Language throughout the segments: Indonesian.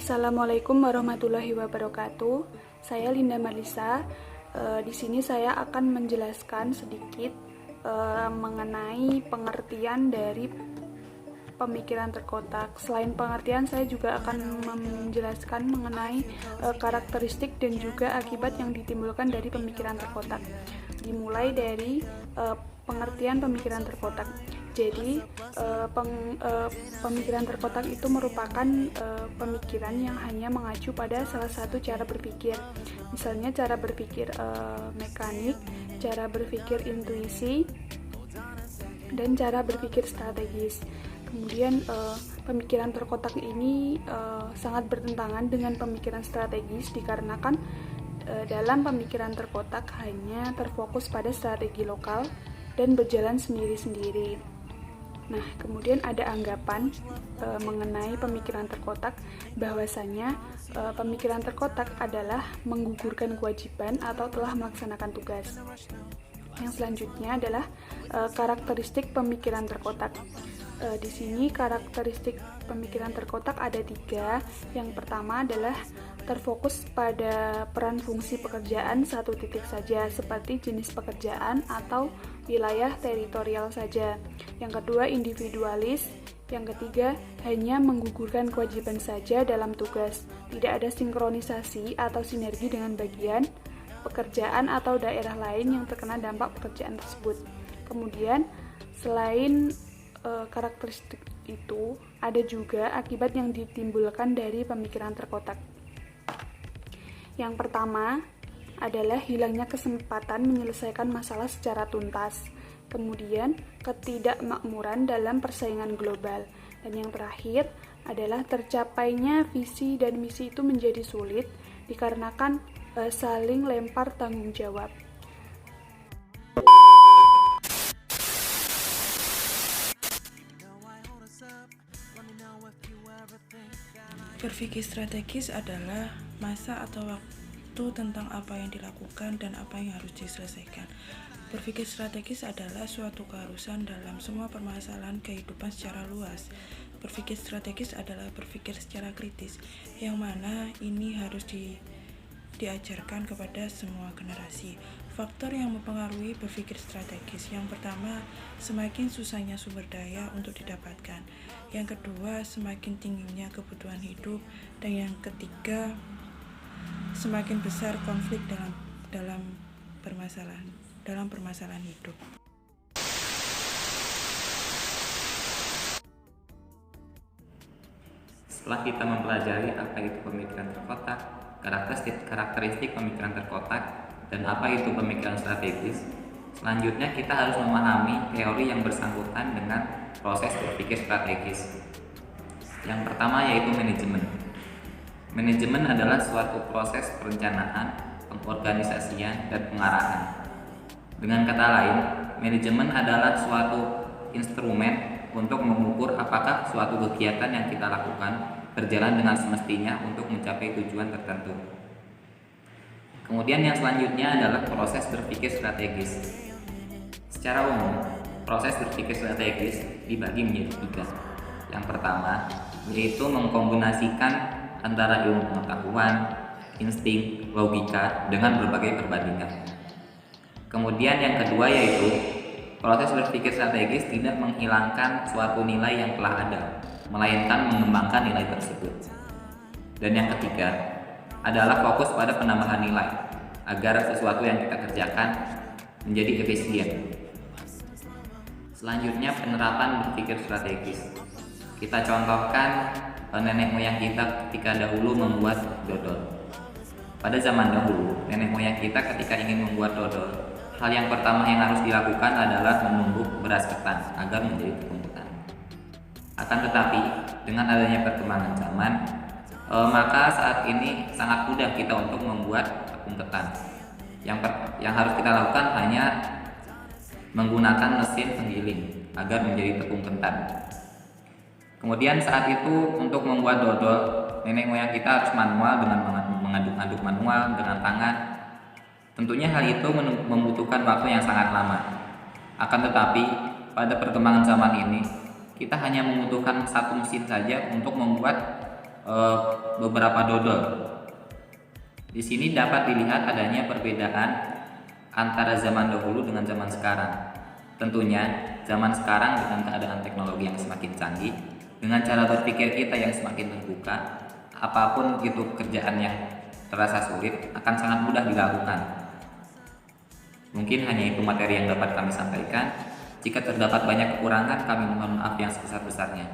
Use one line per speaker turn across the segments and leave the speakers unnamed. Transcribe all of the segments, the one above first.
Assalamualaikum warahmatullahi wabarakatuh. Saya Linda Marlisa. Di sini saya akan menjelaskan sedikit mengenai pengertian dari pemikiran terkotak. Selain pengertian, saya juga akan menjelaskan mengenai karakteristik dan juga akibat yang ditimbulkan dari pemikiran terkotak. Dimulai dari pengertian pemikiran terkotak. Jadi, pemikiran terkotak itu merupakan pemikiran yang hanya mengacu pada salah satu cara berpikir. Misalnya cara berpikir mekanik, cara berpikir intuisi, dan cara berpikir strategis. Kemudian pemikiran terkotak ini sangat bertentangan dengan pemikiran strategis dikarenakan dalam pemikiran terkotak hanya terfokus pada strategi lokal dan berjalan sendiri-sendiri. Nah, kemudian ada anggapan mengenai pemikiran terkotak bahwasanya pemikiran terkotak adalah menggugurkan kewajiban atau telah melaksanakan tugas. Yang selanjutnya adalah karakteristik pemikiran terkotak. Di sini karakteristik pemikiran terkotak ada 3. Yang pertama adalah terfokus pada peran fungsi pekerjaan satu titik saja, seperti jenis pekerjaan atau wilayah teritorial saja. Yang kedua, individualis. Yang ketiga, hanya menggugurkan kewajiban saja dalam tugas. Tidak ada sinkronisasi atau sinergi dengan bagian pekerjaan atau daerah lain yang terkena dampak pekerjaan tersebut. Kemudian, selain karakteristik itu, ada juga akibat yang ditimbulkan dari pemikiran terkotak. Yang pertama adalah hilangnya kesempatan menyelesaikan masalah secara tuntas. Kemudian, ketidakmakmuran dalam persaingan global. Dan yang terakhir adalah tercapainya visi dan misi itu menjadi sulit dikarenakan saling lempar tanggung jawab.
Berpikir strategis adalah masa atau waktu tentang apa yang dilakukan dan apa yang harus diselesaikan. Berpikir strategis adalah suatu keharusan dalam semua permasalahan kehidupan secara luas. Berpikir strategis adalah berpikir secara kritis, yang mana ini harus diajarkan kepada semua generasi. Faktor yang mempengaruhi berpikir strategis: yang pertama, semakin susahnya sumber daya untuk didapatkan. Yang kedua, semakin tingginya kebutuhan hidup. Dan yang ketiga, semakin besar konflik dalam permasalahan hidup.
Setelah kita mempelajari apa itu pemikiran terkotak, karakteristik pemikiran terkotak, dan apa itu pemikiran strategis, selanjutnya kita harus memahami teori yang bersangkutan dengan proses berpikir strategis. Yang pertama yaitu manajemen. Manajemen adalah suatu proses perencanaan, pengorganisasian, dan pengarahan. Dengan kata lain, manajemen adalah suatu instrumen untuk mengukur apakah suatu kegiatan yang kita lakukan berjalan dengan semestinya untuk mencapai tujuan tertentu. Kemudian yang selanjutnya adalah proses berpikir strategis. Secara umum, proses berpikir strategis dibagi menjadi 3. Yang pertama, yaitu mengkombinasikan antara ilmu pengetahuan, insting, logika dengan berbagai perbandingan. Kemudian yang kedua yaitu proses berpikir strategis tidak menghilangkan suatu nilai yang telah ada, melainkan mengembangkan nilai tersebut. Dan yang ketiga adalah fokus pada penambahan nilai agar sesuatu yang kita kerjakan menjadi efisien. Selanjutnya, penerapan berpikir strategis. Kita contohkan nenek moyang kita ketika dahulu membuat dodol. Pada zaman dahulu, nenek moyang kita ketika ingin membuat dodol, hal yang pertama yang harus dilakukan adalah menumbuk beras ketan agar menjadi tepung ketan. Akan tetapi, dengan adanya perkembangan zaman, maka saat ini sangat mudah kita untuk membuat tepung ketan. Yang harus kita lakukan hanya menggunakan mesin penggiling agar menjadi tepung ketan. Kemudian saat itu untuk membuat dodol, nenek moyang kita harus manual dengan mengaduk-aduk manual dengan tangan. Tentunya hal itu membutuhkan waktu yang sangat lama. Akan tetapi pada perkembangan zaman ini, kita hanya membutuhkan satu mesin saja untuk membuat beberapa dodol. Di sini dapat dilihat adanya perbedaan antara zaman dahulu dengan zaman sekarang. Tentunya zaman sekarang dengan keadaan teknologi yang semakin canggih, dengan cara berpikir kita yang semakin terbuka, apapun itu pekerjaan yang terasa sulit akan sangat mudah dilakukan. Mungkin hanya itu materi yang dapat kami sampaikan. Jika terdapat banyak kekurangan, kami mohon maaf yang sebesar-besarnya.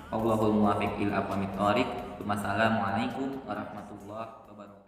Wallahul muwaffiq ila aqwamit thoriq. Wassalamualaikum warahmatullahi wabarakatuh.